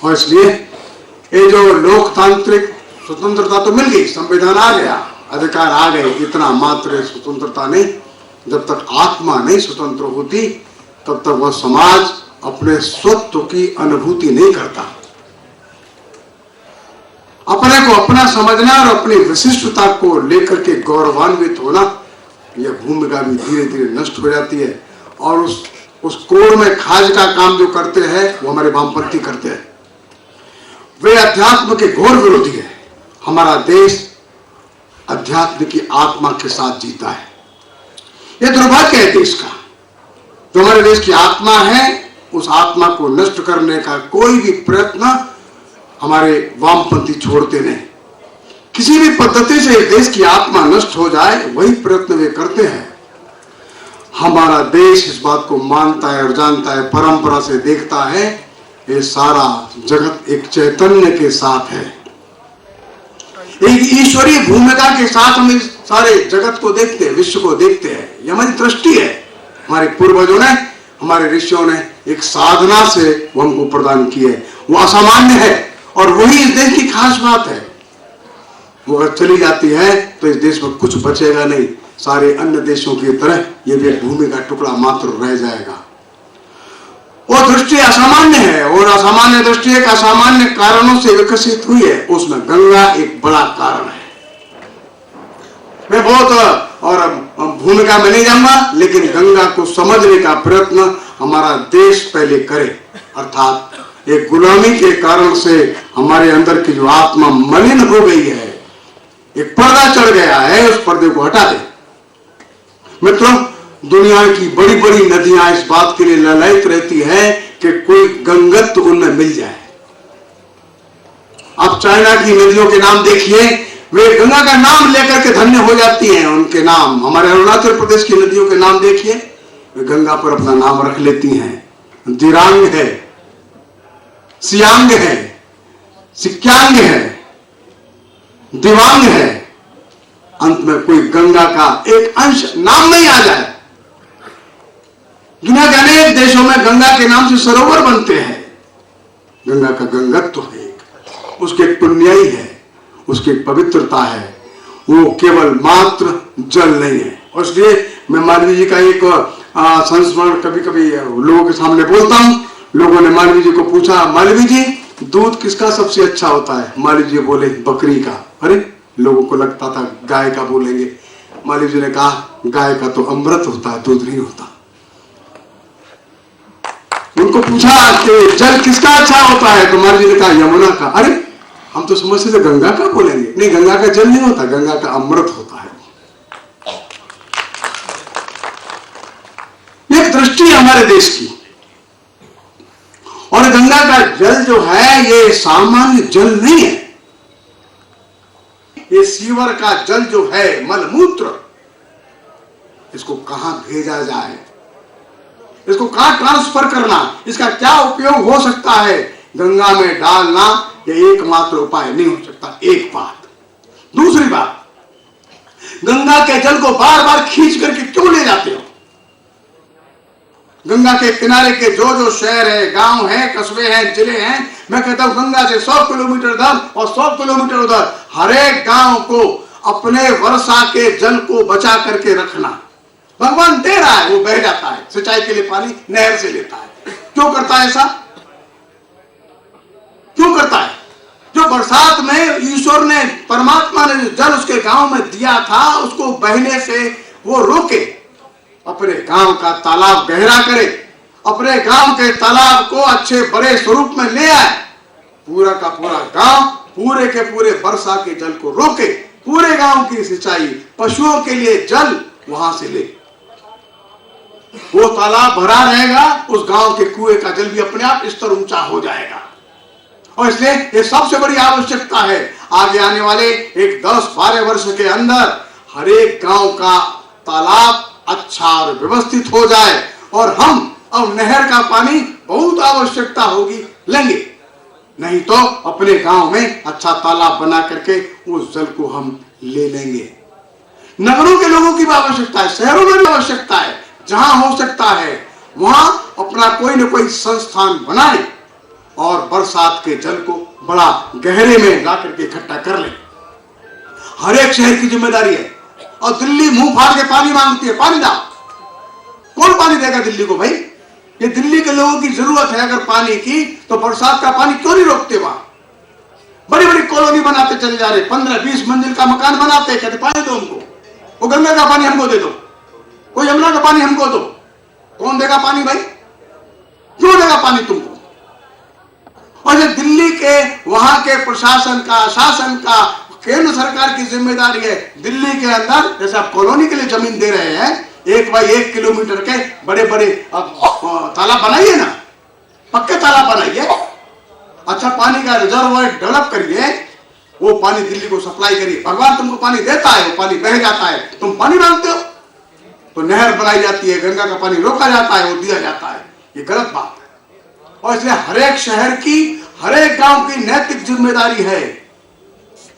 और इसलिए ये जो लोकतांत्रिक स्वतंत्रता तो मिल गई, संविधान आ गया, अधिकार आ गए, इतना मात्र स्वतंत्रता नहीं। जब तक आत्मा नहीं स्वतंत्र होती तब तक वह समाज अपने स्वत्व की अनुभूति नहीं करता। अपने को अपना समझना और अपनी विशिष्टता को लेकर के गौरवान्वित होना, यह भूमिका भी धीरे धीरे नष्ट हो जाती है। और उस कोड़ में खाज का काम जो करते हैं वो हमारे वामपंथी करते हैं। वे अध्यात्म के घोर विरोधी है। हमारा देश अध्यात्म की आत्मा के साथ जीता है। यह दुर्भाग्य है देश का। जो हमारे देश की आत्मा है, उस आत्मा को नष्ट करने का कोई भी प्रयत्न हमारे वामपंथी छोड़ते नहीं। किसी भी पद्धति से देश की आत्मा नष्ट हो जाए, वही प्रयत्न वे करते हैं। हमारा देश इस बात को मानता है और जानता है, परंपरा से देखता है, ये सारा जगत एक चैतन्य के साथ है, एक ईश्वरीय भूमिका के साथ हम इस सारे जगत को देखते हैं, विश्व को देखते हैं। ये हमारी दृष्टि है। हमारे पूर्वजों ने, हमारे ऋषियों ने एक साधना से वो हमको प्रदान की है। वो असामान्य है और वही इस देश की खास बात है। वो अगर चली जाती है तो इस देश में कुछ बचेगा नहीं। सारे अन्य देशों की तरह ये भी एक भूमि का टुकड़ा मात्र रह जाएगा। वो दृष्टि असामान्य है, और असामान्य दृष्टि एक असामान्य कारणों से विकसित हुई है। उसमें गंगा एक बड़ा कारण है। मैं बहुत और भूमिका में नहीं जाऊंगा, लेकिन गंगा को समझने का प्रयत्न हमारा देश पहले करे। अर्थात एक गुलामी के कारण से हमारे अंदर की जो आत्मा मलिन हो गई है, एक पर्दा चढ़ गया है, उस पर्दे को हटा दे। मित्रों, दुनिया की बड़ी बड़ी नदियां इस बात के लिए ललायित रहती है कि कोई गंगत्व उनमें मिल जाए। आप चाइना की नदियों के नाम देखिए, वे गंगा का नाम लेकर के धन्य हो जाती हैं। उनके नाम, हमारे अरुणाचल प्रदेश की नदियों के नाम देखिए, वे गंगा पर अपना नाम रख लेती हैं। दिरांग है, सियांग है, सिक्यांग है, दिवांग है, अंत में कोई गंगा का एक अंश नाम नहीं आ जाए। दुनिया के अनेक देशों में गंगा के नाम से सरोवर बनते हैं। गंगा का गंगत्व है, उसकी एक पुण्याई है, उसकी एक पवित्रता है। वो केवल मात्र जल नहीं है। और इसलिए मैं मालवीय जी का एक संस्मरण कभी कभी लोगों के सामने बोलता हूं। लोगों ने मालवीय जी को पूछा, मालवीय जी दूध किसका सबसे अच्छा होता है? मालवीय जी बोले बकरी का। अरे लोगों को लगता था गाय का बोलेंगे। मालवीय जी ने कहा गाय का तो अमृत होता है, दूध नहीं होता। उनको पूछा कि जल किसका अच्छा होता है? तो मालवीय जी ने कहा यमुना का। अरे हम तो समझते थे गंगा का बोलेंगे। नहीं, गंगा का जल नहीं होता, गंगा का अमृत होता है। ये दृष्टि हमारे देश की। और गंगा का जल जो है ये सामान्य जल नहीं है। ये सीवर का जल जो है, मलमूत्र, इसको कहां भेजा जाए, इसको कहां ट्रांसफर करना, इसका क्या उपयोग हो सकता है? गंगा में डालना यह एकमात्र उपाय नहीं हो सकता। एक बात। दूसरी बात, गंगा के जल को बार बार खींच करके क्यों ले जाते हो? गंगा के किनारे के जो जो शहर है, गांव है, कस्बे हैं, जिले हैं, मैं कहता हूं गंगा से 100 किलोमीटर इधर और 100 किलोमीटर उधर, हर एक गांव को अपने वर्षा के जल को बचा करके रखना। भगवान दे रहा है, वो बह जाता है। सिंचाई के लिए पानी नहर से लेता है। क्यों करता है ऐसा? क्यों करता है? जो बरसात में ईश्वर ने, परमात्मा ने जल उसके गांव में दिया था, उसको बहने से वो रोके, अपने गांव का तालाब गहरा करे, अपने गांव के तालाब को अच्छे बड़े स्वरूप में ले आए। पूरा का पूरा गांव पूरे के पूरे वर्षा के जल को रोके, पूरे गांव की सिंचाई, पशुओं के लिए जल वहां से ले। वो तालाब भरा रहेगा, उस गांव के कुएं का जल भी अपने आप स्तर ऊंचा हो जाएगा। और इसलिए ये सबसे बड़ी आवश्यकता है। आगे आने वाले एक 10-12 वर्ष के अंदर हर एक गांव का तालाब अच्छा और व्यवस्थित हो जाए और हम अब नहर का पानी बहुत आवश्यकता होगी लेंगे। नहीं तो अपने गांव में अच्छा तालाब बना करके उस जल को हम ले लेंगे। नगरों के लोगों की भी आवश्यकता है, शहरों में भी आवश्यकता है। जहां हो सकता है वहां अपना कोई न कोई संस्थान बनाए और बरसात के जल को बड़ा गहरे में ला करके इकट्ठा कर ले। हर एक शहर की जिम्मेदारी है। और दिल्ली मुंह फाड़ के पानी मांगती है, पानी दो। कौन पानी देगा दिल्ली को भाई? ये दिल्ली के लोगों की जरूरत है अगर पानी की, तो बरसात का पानी क्यों नहीं रोकते? वहां बड़ी बड़ी कॉलोनी बनाते चले जा रहे, 15-20 मंजिल का मकान बनाते, कहते पानी दो हमको, वो गंगा का पानी हमको दे दो, कोई यमुना का पानी हमको दो। कौन देगा पानी भाई? क्यों देगा पानी तुमको? और ये दिल्ली के वहां के प्रशासन का, शासन का, केंद्र सरकार की जिम्मेदारी है। दिल्ली के अंदर जैसे आप कॉलोनी के लिए जमीन दे रहे हैं, 1x1 किलोमीटर के बड़े बड़े तालाब बनाइए ना, पक्के तालाब बनाइए, अच्छा पानी का रिजर्वायर डेवलप करिए, वो पानी दिल्ली को सप्लाई करिए। भगवान तुमको पानी देता है, वो पानी बह जाता है, तुम पानी मांगते हो। तो नहर बनाई जाती है, गंगा का पानी रोका जाता है, वो दिया जाता है। ये गलत बात है। और इसलिए हर एक शहर की, हर एक गांव की नैतिक जिम्मेदारी है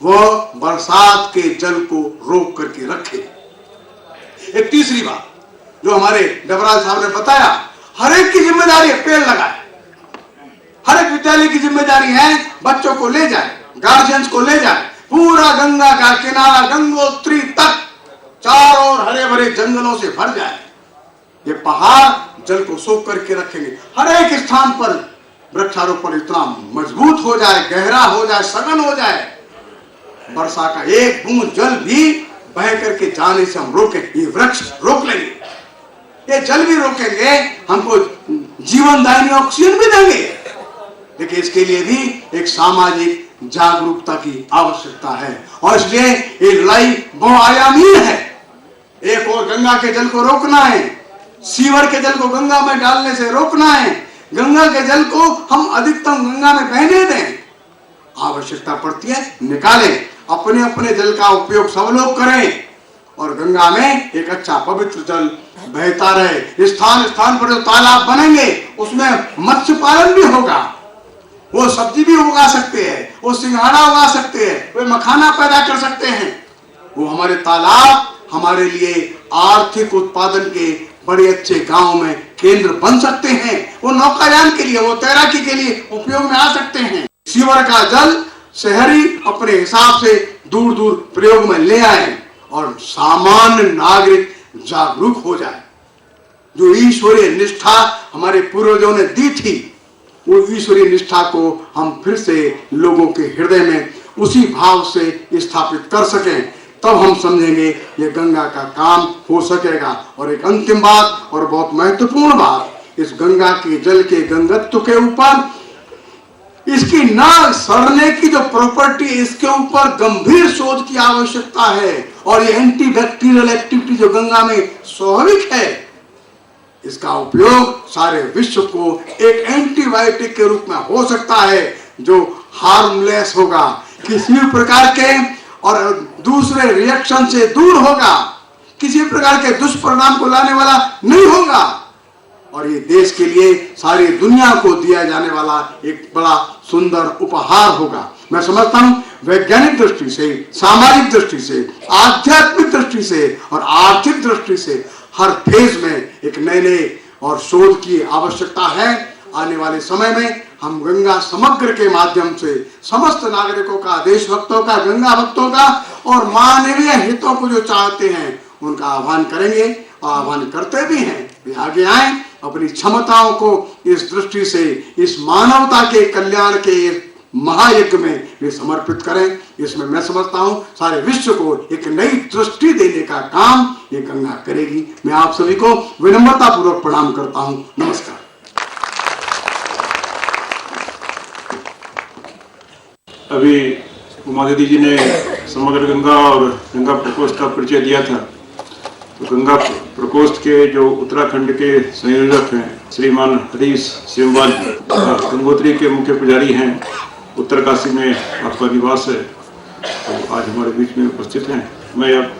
वो बरसात के जल को रोक करके रखे। एक तीसरी बात जो हमारे डबराल साहब ने बताया, हर एक की जिम्मेदारी है पेड़ लगाए। हर एक विद्यालय की जिम्मेदारी है बच्चों को ले जाए, गार्जियंस को ले जाए, पूरा गंगा का किनारा गंगोत्री तक चारों ओर हरे भरे जंगलों से भर जाए। ये पहाड़ जल को सोख करके रखेंगे। हर एक स्थान पर वृक्षारोपण इतना मजबूत हो जाए, गहरा हो जाए, सघन हो जाए, वर्षा का एक बूंद जल भी बह करके जाने से हम रोके। ये वृक्ष रोक लेंगे, ये जल भी रोकेंगे, हमको जीवनदायिनी ऑक्सीजन भी देंगे। लेकिन इसके लिए भी एक सामाजिक जागरूकता की आवश्यकता है। और इसलिए ये लड़ाई बहुआयामी है। एक और गंगा के जल को रोकना है, सीवर के जल को गंगा में डालने से रोकना है, गंगा के जल को हम अधिकतम गंगा में बहने दें। आवश्यकता पड़ती है निकालें, अपने अपने जल का उपयोग सब लोग करें और गंगा में एक अच्छा पवित्र जल बहता रहे। स्थान स्थान पर जो तालाब बनेंगे उसमें मत्स्य पालन भी होगा, वो सब्जी भी उगा सकते हैं, वो सिंघाड़ा उगा सकते हैं, वो मखाना पैदा कर सकते हैं। वो हमारे तालाब हमारे लिए आर्थिक उत्पादन के बड़े अच्छे गांव में केंद्र बन सकते हैं। वो नौकायान के लिए, वो तैराकी के लिए उपयोग में आ सकते हैं। सीवर का जल शहरी अपने हिसाब से दूर दूर प्रयोग में ले आए और सामान्य नागरिक जागरूक हो जाए। जो ईश्वरीय निष्ठा हमारे पूर्वजों ने दी थी, वो ईश्वरीय निष्ठा को हम फिर से लोगों के हृदय में उसी भाव से स्थापित कर सकें, तब हम समझेंगे ये गंगा का काम हो सकेगा। और एक अंतिम बात और बहुत महत्वपूर्ण बात, इस गंगा के जल के गंगत्व के ऊपर, इसकी ना सड़ने की जो प्रॉपर्टी, इसके ऊपर गंभीर शोध की आवश्यकता है। और ये एंटीबैक्टीरियल एक्टिविटी जो गंगा में स्वाभाविक है, इसका उपयोग सारे विश्व को एक एंटीबायोटिक के रूप में हो सकता है, जो हार्मलेस होगा, किसी भी प्रकार के और दूसरे रिएक्शन से दूर होगा, किसी प्रकार के दुष्परिणाम को लाने वाला नहीं होगा। और ये देश के लिए सारी दुनिया को दिया जाने वाला एक बड़ा सुंदर उपहार होगा। मैं समझता हूं वैज्ञानिक दृष्टि से, सामाजिक दृष्टि से, आध्यात्मिक दृष्टि से और आर्थिक दृष्टि से हर फेज में एक नए और शोध की आवश्यकता है। आने वाले समय में हम गंगा समग्र के माध्यम से समस्त नागरिकों का, देशभक्तों का, गंगा भक्तों का और मानवीय हितों को जो चाहते हैं उनका आह्वान करेंगे और आह्वान करते भी हैं। वे आगे आए, अपनी क्षमताओं को इस दृष्टि से, इस मानवता के कल्याण के महायज्ञ में वे समर्पित करें। इसमें मैं समझता हूं सारे विश्व को एक नई दृष्टि देने का काम ये गंगा करेगी। मैं आप सभी को विनम्रता पूर्वक प्रणाम करता हूं। नमस्कार। अभी उमा दीदी जी ने समग्र गंगा और गंगा प्रकोष्ठ का परिचय दिया था। तो गंगा प्रकोष्ठ के जो उत्तराखंड के संयोजक हैं श्रीमान हरीश सेमवाल जी, गंगोत्री के मुख्य पुजारी हैं, उत्तरकाशी में आपका निवास है, तो आज हमारे बीच में उपस्थित हैं। मैं अब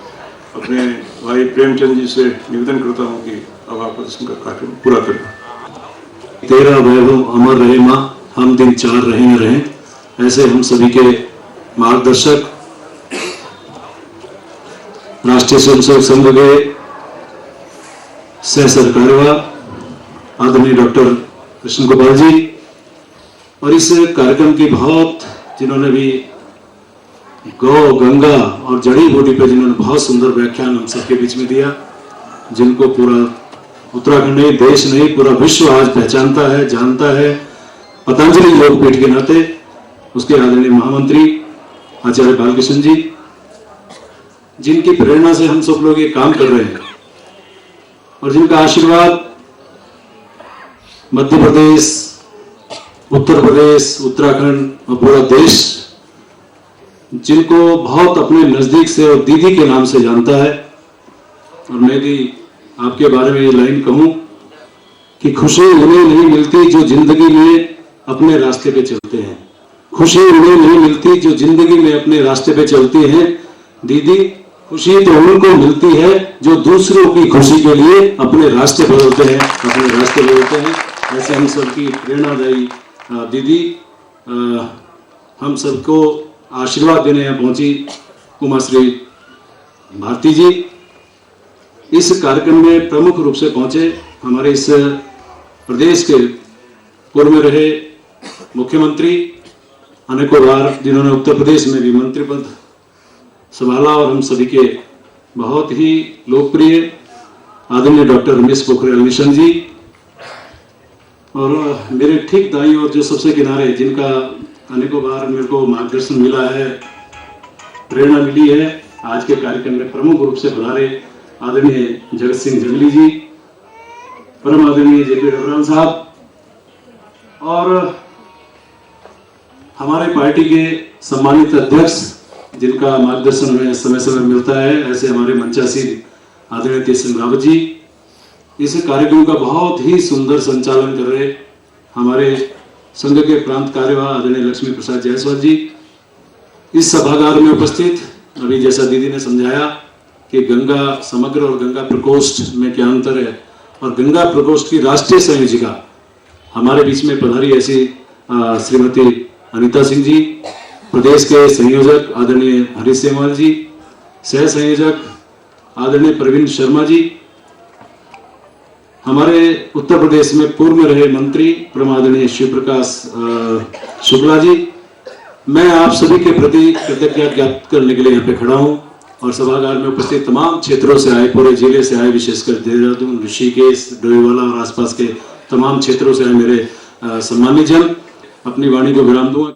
अपने भाई प्रेमचंद जी से निवेदन करता हूँ कि अब आप प्रदर्शन का कार्यक्रम पूरा करें। तेरा वैभव अमर रहे माँ, हम दिन चार रहे न रहे। ऐसे हम सभी के मार्गदर्शक राष्ट्रीय स्वयंसेवक संघ के सह सरकार्यवाह आदरणीय डॉक्टर कृष्ण गोपाल जी, और इस कार्यक्रम की बहुत जिन्होंने भी गौ, गंगा और जड़ी बूटी पर जिन्होंने बहुत सुंदर व्याख्यान हम सबके बीच में दिया, जिनको पूरा उत्तराखंड नहीं, देश नहीं, पूरा विश्व आज पहचानता है, जानता है, पतंजलि योगपीठ के नाते। उसके आदरणीय महामंत्री आचार्य बालकृष्ण जी, जिनकी प्रेरणा से हम सब लोग ये काम कर रहे हैं और जिनका आशीर्वाद मध्य प्रदेश, उत्तर प्रदेश, उत्तराखंड और पूरा देश जिनको बहुत अपने नजदीक से और दीदी के नाम से जानता है। और मैं भी आपके बारे में ये लाइन कहूं कि खुशी उन्हें नहीं मिलती जो जिंदगी में अपने रास्ते पे चलते हैं। खुशी उन्हें नहीं मिलती जो जिंदगी में अपने रास्ते पे चलती हैं। दीदी, खुशी तो उनको मिलती है जो दूसरों की खुशी के लिए अपने रास्ते बदलते हैं, अपने रास्ते बदलते हैं। ऐसे हम सबकी प्रेरणादायी दीदी हम सबको आशीर्वाद देने यहाँ पहुंची उमा श्री भारती जी। इस कार्यक्रम में प्रमुख रूप से पहुंचे हमारे इस प्रदेश के पूर्व में रहे मुख्यमंत्री, अनेकों बार जिन्होंने उत्तर प्रदेश में भी मंत्री पद संभाला, और हम सभी के बहुत ही लोकप्रिय आदरणीय डॉक्टर रमेश पोखरियाल निशंक जी, और मेरे ठीक दाईं ओर जो सबसे किनारे जिनका अनेकों बार मेरे को मार्गदर्शन मिला है, प्रेरणा मिली है, आज के कार्यक्रम में प्रमुख रूप से बुलारे आदरणीय जगत सिंह जंगली जी, परम आदरणीय जेपी रघुराम साहब, और हमारे पार्टी के सम्मानित अध्यक्ष जिनका मार्गदर्शन हमें समय समय मिलता है, ऐसे हमारे मंचासीन आदरणीय तेज सिंह रावत जी। इस कार्यक्रम का बहुत ही सुंदर संचालन कर रहे हमारे संघ के प्रांत कार्यवाह आदरणीय लक्ष्मी प्रसाद जायसवाल जी। इस सभागार में उपस्थित, अभी जैसा दीदी ने समझाया कि गंगा समग्र और गंगा प्रकोष्ठ में क्या अंतर है, और गंगा प्रकोष्ठ की राष्ट्रीय संयोजिका हमारे बीच में पधारी ऐसी श्रीमती अनीता सिंह जी, प्रदेश के संयोजक आदरणीय हरीश सेमवाल जी, सह संयोजक आदरणीय प्रवीण शर्मा जी, हमारे उत्तर प्रदेश में पूर्व में रहे मंत्री परम आदरणीय शिव प्रकाश शुक्ला जी, मैं आप सभी के प्रति कृतज्ञता ज्ञापित करने के लिए यहाँ पे खड़ा हूँ और सभागार में उपस्थित तमाम क्षेत्रों से आए, पूरे जिले से आए, विशेषकर देहरादून, ऋषिकेश, डोईवाला और आसपास के तमाम क्षेत्रों से आए मेरे सम्मानित जन, अपनी वाणी को विराम दूंगा।